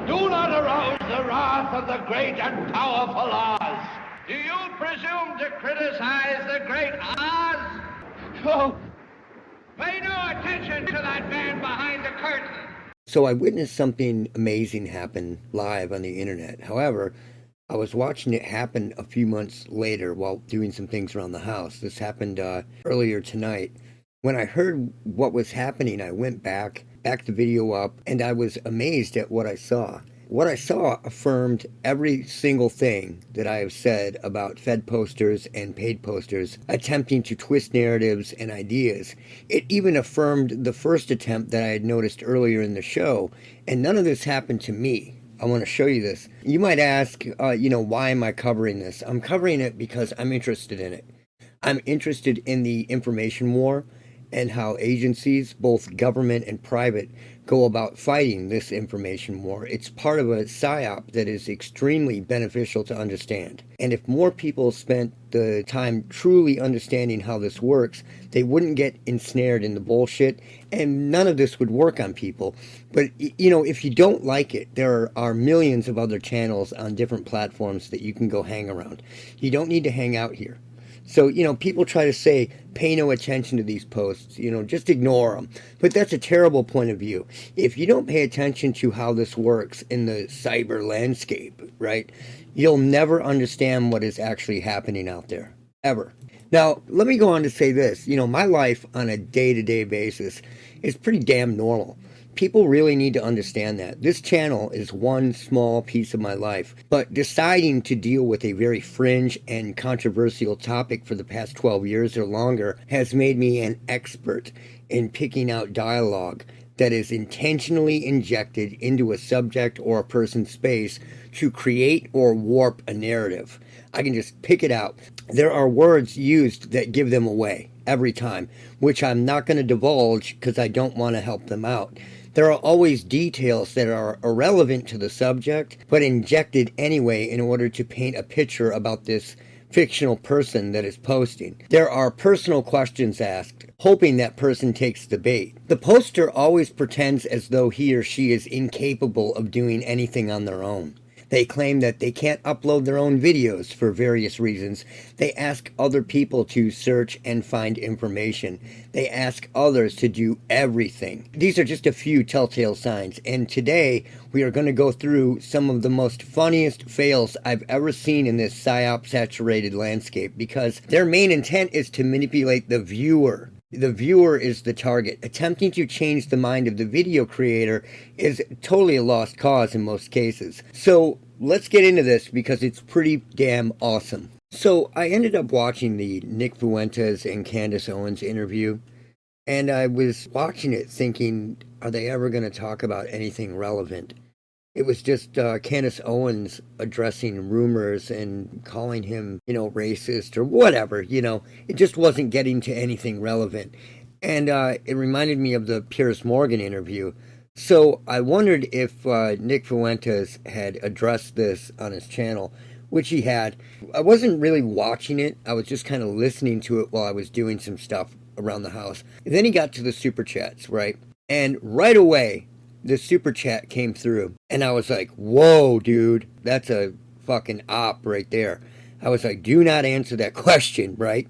Do not arouse the wrath of the great and powerful Oz. Do you presume to criticize the great Oz? No. Pay no attention to that man behind the curtain. So I witnessed something amazing happen live on the internet. However, I was watching it happen a few months later while doing some things around the house. This happened earlier tonight. When I heard what was happening, I went back the video up, and I was amazed at what I saw. What I saw affirmed every single thing that I have said about Fed posters and paid posters attempting to twist narratives and ideas. It even affirmed the first attempt that I had noticed earlier in the show, and none of this happened to me. I want to show you this. You might ask, why am I covering this? I'm covering it because I'm interested in it. I'm interested in the information war and how agencies, both government and private, go about fighting this information war. It's part of a psyop that is extremely beneficial to understand. And if more people spent the time truly understanding how this works, they wouldn't get ensnared in the bullshit, and none of this would work on people. But, if you don't like it, there are millions of other channels on different platforms that you can go hang around. You don't need to hang out here. So, people try to say, pay no attention to these posts, just ignore them. But that's a terrible point of view. If you don't pay attention to how this works in the cyber landscape, right, you'll never understand what is actually happening out there, ever. Now, let me go on to say this. My life on a day-to-day basis is pretty damn normal. People really need to understand that. This channel is one small piece of my life, but deciding to deal with a very fringe and controversial topic for the past 12 years or longer has made me an expert in picking out dialogue that is intentionally injected into a subject or a person's space to create or warp a narrative. I can just pick it out. There are words used that give them away every time, which I'm not going to divulge because I don't want to help them out. There are always details that are irrelevant to the subject, but injected anyway in order to paint a picture about this fictional person that is posting. There are personal questions asked, hoping that person takes the bait. The poster always pretends as though he or she is incapable of doing anything on their own. They claim that they can't upload their own videos for various reasons. They ask other people to search and find information. They ask others to do everything. These are just a few telltale signs, and today we are going to go through some of the most funniest fails I've ever seen in this psyop-saturated landscape, because their main intent is to manipulate the viewer. The viewer is the target. Attempting to change the mind of the video creator is totally a lost cause in most cases. So let's get into this because it's pretty damn awesome. So I ended up watching the Nick Fuentes and Candace Owens interview, and I was watching it thinking, are they ever going to talk about anything relevant? It was just Candace Owens addressing rumors and calling him, racist or whatever, It just wasn't getting to anything relevant. And it reminded me of the Piers Morgan interview. So I wondered if Nick Fuentes had addressed this on his channel, which he had. I wasn't really watching it. I was just kind of listening to it while I was doing some stuff around the house. And then he got to the super chats, right? And right away, the super chat came through, and I was like, whoa, dude, that's a fucking op right there. I was like, do not answer that question, right?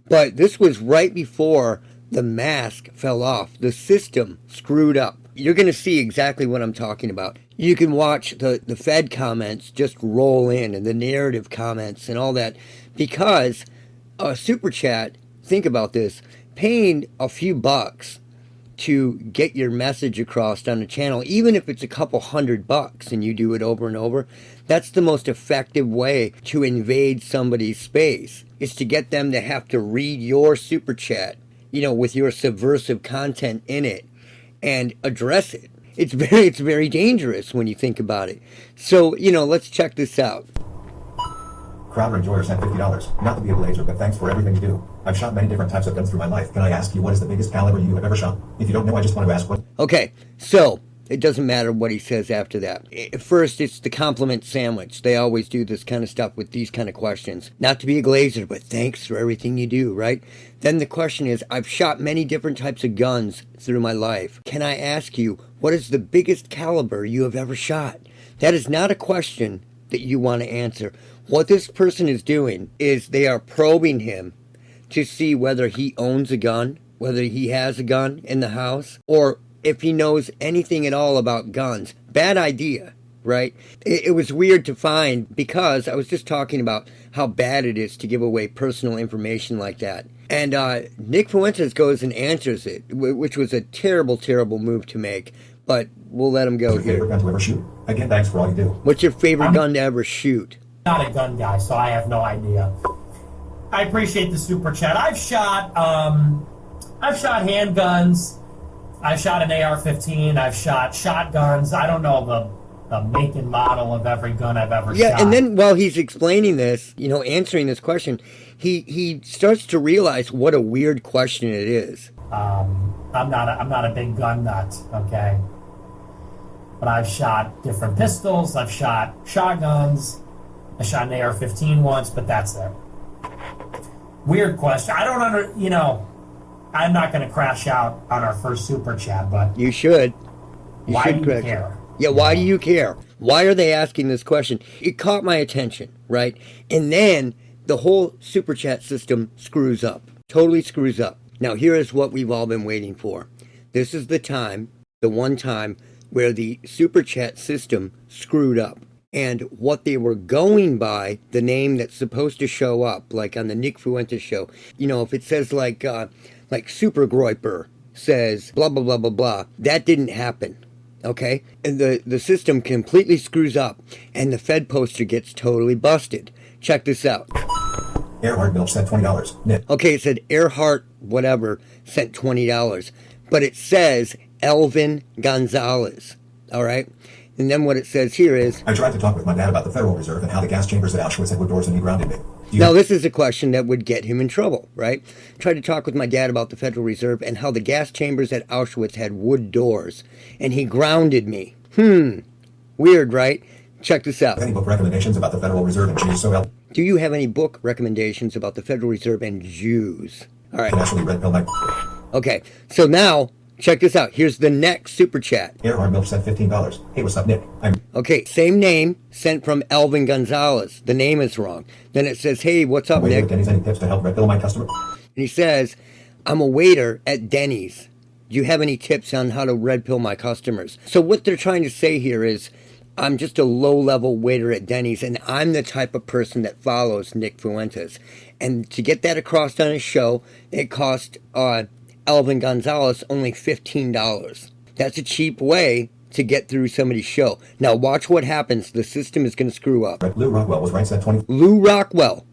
But this was right before the mask fell off. The system screwed up. You're going to see exactly what I'm talking about. You can watch the Fed comments just roll in, and the narrative comments and all that, because a super chat, think about this, paying a few bucks to get your message across on the channel, even if it's a couple $100 and you do it over and over, that's the most effective way to invade somebody's space, is to get them to have to read your super chat, with your subversive content in it, and address it. It's very dangerous when you think about it. So, let's check this out. Crowder Enjoyer sent $50. Not to be a blazer, but thanks for everything you do. I've shot many different types of guns through my life. Can I ask you what is the biggest caliber you have ever shot? If you don't know, I just want to ask what... Okay, so It doesn't matter what he says after that. First, it's the compliment sandwich. They always do this kind of stuff with these kind of questions. Not to be a glazer, but thanks for everything you do, right? Then the question is, I've shot many different types of guns through my life. Can I ask you, what is the biggest caliber you have ever shot? That is not a question that you want to answer. What this person is doing is they are probing him to see whether he owns a gun, whether he has a gun in the house, or if he knows anything at all about guns. Bad idea, right? It was weird to find because I was just talking about how bad it is to give away personal information like that. And Nick Fuentes goes and answers it, which was a terrible, terrible move to make. But we'll let him go What's your favorite gun to ever shoot? Again, thanks for all you do. What's your favorite gun to ever shoot? Not a gun guy, so I have no idea. I appreciate the super chat. I've shot handguns. I've shot an AR-15. I've shot shotguns. I don't know the make and model of every gun I've ever shot. Yeah, and then while he's explaining this, answering this question, he starts to realize what a weird question it is. I'm not a big gun nut, okay? But I've shot different pistols. I've shot shotguns. I shot an AR-15 once, but that's it. Weird question. I don't I'm not going to crash out on our first super chat, but you should. Why do you care? Yeah, why do you care? Why are they asking this question? It caught my attention, right? And then the whole super chat system screws up. Totally screws up. Now, here is what we've all been waiting for. This is the one time where the super chat system screwed up. And what they were going by, the name that's supposed to show up, like on the Nick Fuentes show, if it says like Super Groiper says blah, blah, blah, blah, blah, that didn't happen, okay? And the system completely screws up, and the Fed poster gets totally busted. Check this out. Earhart Milch sent $20. Nick. Okay, it said Earhart whatever sent $20, but it says Elvin Gonzalez, all right? And then what it says here is, I tried to talk with my dad about the Federal Reserve and how the gas chambers at Auschwitz had wood doors and he grounded me. Now, this is a question that would get him in trouble, right? Tried to talk with my dad about the Federal Reserve and how the gas chambers at Auschwitz had wood doors, and he grounded me. Weird, right? Check this out. Any book recommendations about the Federal Reserve and Jews? Do you have any book recommendations about the Federal Reserve and Jews? All right. Actually, Red Pill Mike. Okay, so now, check this out. Here's the next super chat. Earhart Milch sent $15. Hey, what's up, Nick? Okay, same name, sent from Elvin Gonzalez. The name is wrong. Then it says, hey, what's up, Nick? Denny's, any tips to help Red Pill my customer? And he says, I'm a waiter at Denny's. Do you have any tips on how to red pill my customers? So what they're trying to say here is, I'm just a low-level waiter at Denny's, and I'm the type of person that follows Nick Fuentes. And to get that across on his show, it cost Elvin Gonzalez only $15. That's a cheap way to get through somebody's show. Now watch what happens. The system is going to screw up. Lou Rockwell was ranked at 20. Lou Rockwell.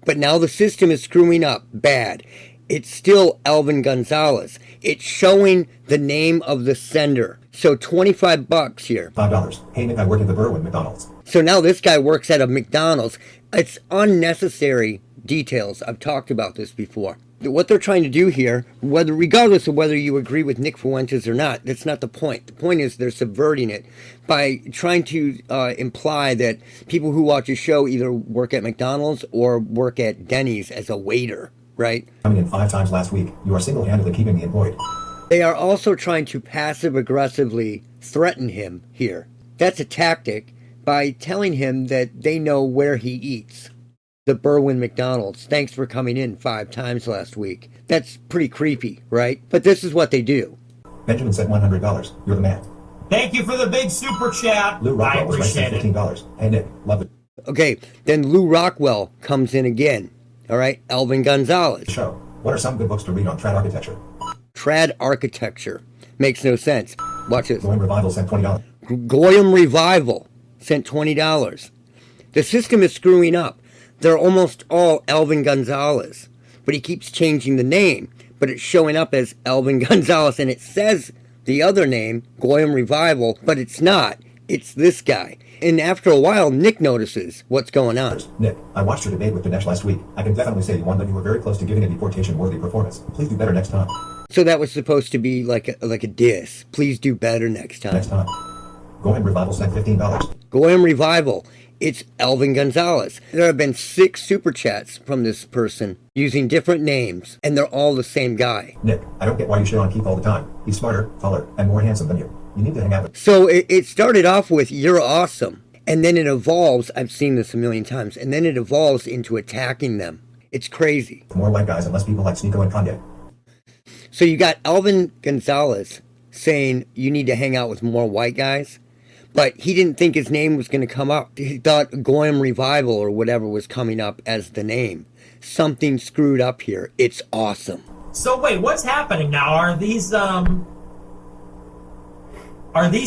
But now the system is screwing up. Bad. It's still Elvin Gonzalez. It's showing the name of the sender. So $25 here. $5. Hey Nick, I work at the Berwyn McDonald's. So now this guy works at a McDonald's. It's unnecessary details. I've talked about this before. What they're trying to do here, regardless of whether you agree with Nick Fuentes or not, that's not the point. The point is they're subverting it by trying to imply that people who watch a show either work at McDonald's or work at Denny's as a waiter, right? Coming in 5 times last week. You are single-handedly keeping me employed. They are also trying to passive-aggressively threaten him here. That's a tactic by telling him that they know where he eats. The Berwyn McDonald's. Thanks for coming in 5 times last week. That's pretty creepy, right? But this is what they do. Benjamin sent $100. You're the man. Thank you for the big super chat. Lou Rockwell was ranked at $15. Hey Nick, love it. Okay, then Lou Rockwell comes in again. All right, Elvin Gonzalez. Show. What are some good books to read on trad architecture? Trad architecture. Makes no sense. Watch this. Goyim Revival sent $20. Goyim Revival sent $20. The system is screwing up. They're almost all Elvin Gonzalez. But he keeps changing the name. But it's showing up as Elvin Gonzalez. And it says the other name, Goyim Revival, but it's not. It's this guy. And after a while, Nick notices what's going on. Nick, I watched your debate with Dinesh last week. I can definitely say you won, but you were very close to giving a deportation-worthy performance. Please do better next time. So that was supposed to be like a diss. Please do better next time. Next time. Goyim Revival sent $15. Goyim Revival. It's Elvin Gonzalez. There have been 6 super chats from this person using different names, and they're all the same guy. Nick, I don't get why you shit on Keith all the time. He's smarter, taller, and more handsome than you. You need to hang out with. So it started off with, you're awesome. And then it evolves, I've seen this a million times, and then it evolves into attacking them. It's crazy. More white guys and less people like Sneeko and Kanye. So you got Elvin Gonzalez saying you need to hang out with more white guys, but he didn't think his name was going to come up. He thought Goyim Revival or whatever was coming up as the name. Something screwed up here. It's awesome. So wait, what's happening now? Are these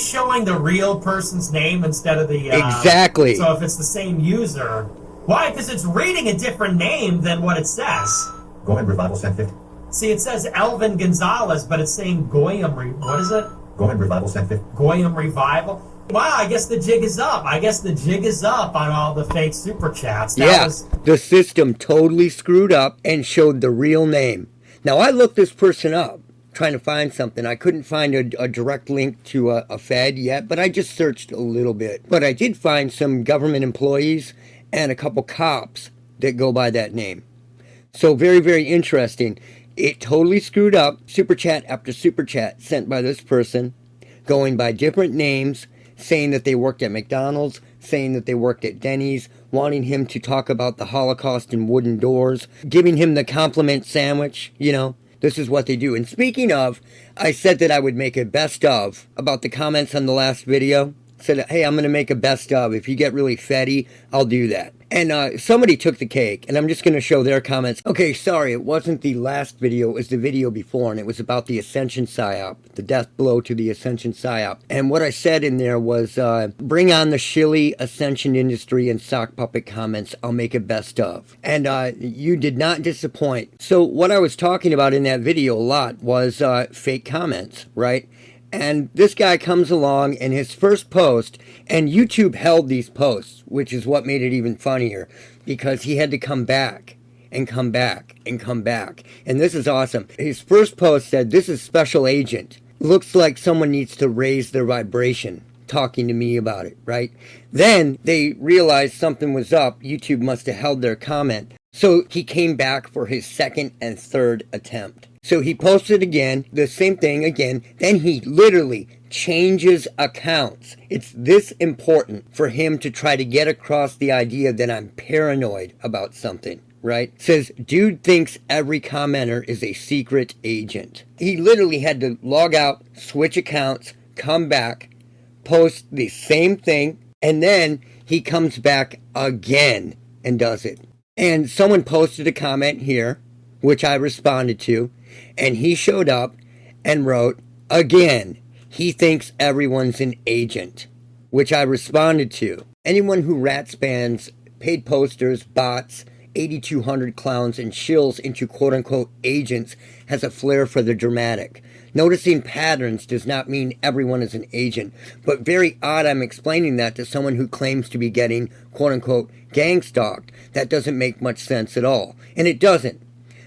showing the real person's name instead of the... Exactly. So if it's the same user... Why? Because it's reading a different name than what it says. Goyim Revival sent 50. See, it says Elvin Gonzalez, but it's saying Goyim... What is it? Goyim Revival sent 50. Goyim Revival? Wow, I guess the jig is up. I guess the jig is up on all the fake super chats. The system totally screwed up and showed the real name. Now, I looked this person up, trying to find something. I couldn't find a direct link to a Fed yet, but I just searched a little bit. But I did find some government employees and a couple cops that go by that name. So very, very interesting. It totally screwed up. Super chat after super chat sent by this person, going by different names, saying that they worked at McDonald's, saying that they worked at Denny's, wanting him to talk about the Holocaust and wooden doors, giving him the compliment sandwich, you know. This is what they do. And speaking of, I said that I would make a best of about the comments on the last video. Said, hey, I'm going to make a best of. If you get really fetty, I'll do that. And somebody took the cake, and I'm just going to show their comments. Okay, sorry, it wasn't the last video. It was the video before, and it was about the Ascension PSYOP, the death blow to the Ascension PSYOP. And what I said in there was, bring on the shilly Ascension industry and sock puppet comments. I'll make a best of. And you did not disappoint. So what I was talking about in that video a lot was fake comments, right? And this guy comes along, and his first post, and YouTube held these posts, which is what made it even funnier, because he had to come back and come back and come back. And this is awesome. His first post said, this is Special Agent. Looks like someone needs to raise their vibration, talking to me about it, right? Then they realized something was up. YouTube must have held their comment. So he came back for his second and third attempt. So he posted again, the same thing again, then he literally changes accounts. It's this important for him to try to get across the idea that I'm paranoid about something, right? Says, dude thinks every commenter is a secret agent. He literally had to log out, switch accounts, come back, post the same thing, and then he comes back again and does it. And someone posted a comment here, which I responded to, and he showed up and wrote, again, he thinks everyone's an agent, which I responded to. Anyone who rat spans paid posters, bots, 8,200 clowns, and shills into quote-unquote agents has a flair for the dramatic. Noticing patterns does not mean everyone is an agent, but very odd I'm explaining that to someone who claims to be getting quote-unquote gang stalked. That doesn't make much sense at all. And it doesn't.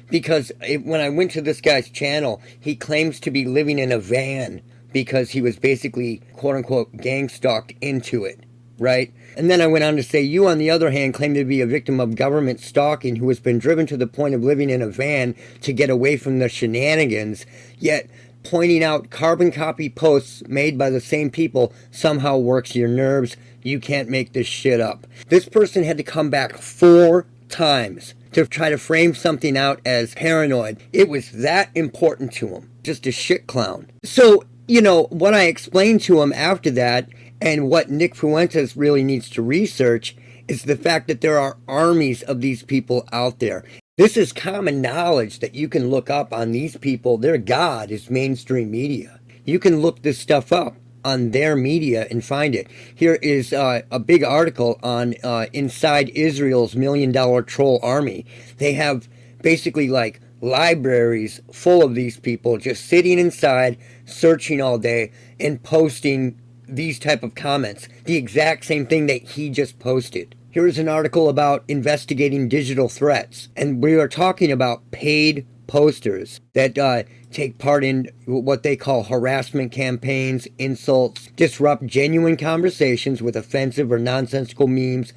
Because when I went to this guy's channel, he claims to be living in a van because he was basically, quote-unquote, gang-stalked into it, right? And then I went on to say, you, on the other hand, claim to be a victim of government stalking who has been driven to the point of living in a van to get away from the shenanigans, yet pointing out carbon copy posts made by the same people somehow works your nerves. You can't make this shit up. This person had to come back 4 times to try to frame something out as paranoid. It was that important to him. Just a shit clown. So, you know, what I explained to him after that, and what Nick Fuentes really needs to research, is the fact that there are armies of these people out there. This is common knowledge that you can look up on these people. Their god is mainstream media. You can look this stuff up on their media and find it. Here is a big article on inside Israel's $1 million troll army. They have basically like libraries full of these people just sitting inside, searching all day and posting these type of comments, the exact same thing that he just posted. Here is an article about investigating digital threats, and we are talking about paid posters that take part in what they call harassment campaigns, insults, disrupt genuine conversations with offensive or nonsensical memes,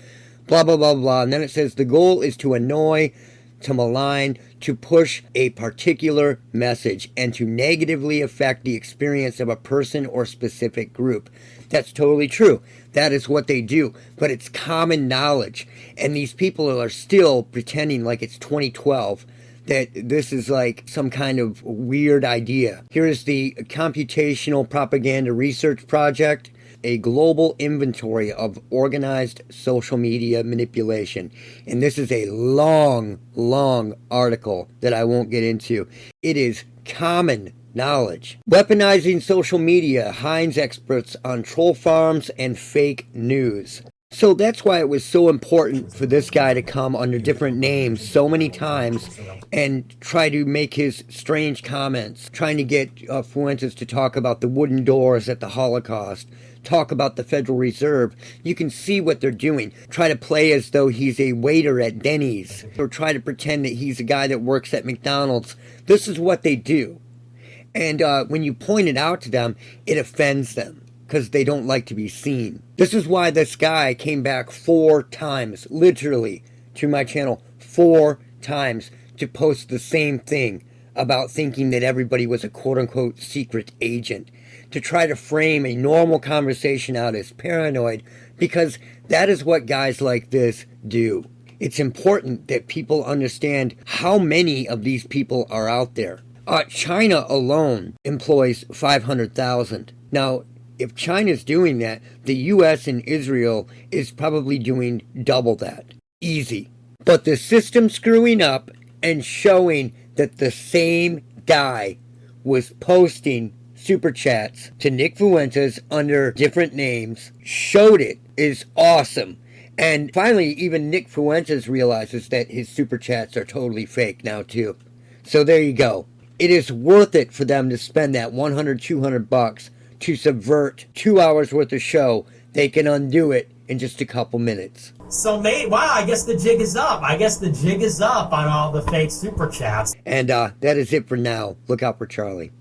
blah, blah, blah, blah. And then it says the goal is to annoy, to malign, to push a particular message, and to negatively affect the experience of a person or specific group. That's totally true. That is what they do. But it's common knowledge. And these people are still pretending like it's 2012, that this is like some kind of weird idea. Here is the Computational Propaganda Research Project, a global inventory of organized social media manipulation. And this is a long, long article that I won't get into. It is common knowledge. Weaponizing social media, Heinz experts on troll farms and fake news. So that's why it was so important for this guy to come under different names so many times and try to make his strange comments, trying to get Fuentes to talk about the wooden doors at the Holocaust, talk about the Federal Reserve. You can see what they're doing. Try to play as though he's a waiter at Denny's, or try to pretend that he's a guy that works at McDonald's. This is what they do. And when you point it out to them, it offends them, because they don't like to be seen. This is why this guy came back 4 times, literally, to my channel 4 times to post the same thing about thinking that everybody was a quote-unquote secret agent, to try to frame a normal conversation out as paranoid, because that is what guys like this do. It's important that people understand how many of these people are out there. China alone employs 500,000. Now, if China's doing that, the U.S. and Israel is probably doing double that. Easy. But the system screwing up and showing that the same guy was posting super chats to Nick Fuentes under different names, showed it, is awesome. And finally, even Nick Fuentes realizes that his super chats are totally fake now too. So there you go. It is worth it for them to spend that $100-200 to subvert 2 hours worth of show. They can undo it in just a couple minutes. So, wow, I guess the jig is up. I guess the jig is up on all the fake super chats. And that is it for now. Look out for Charlie.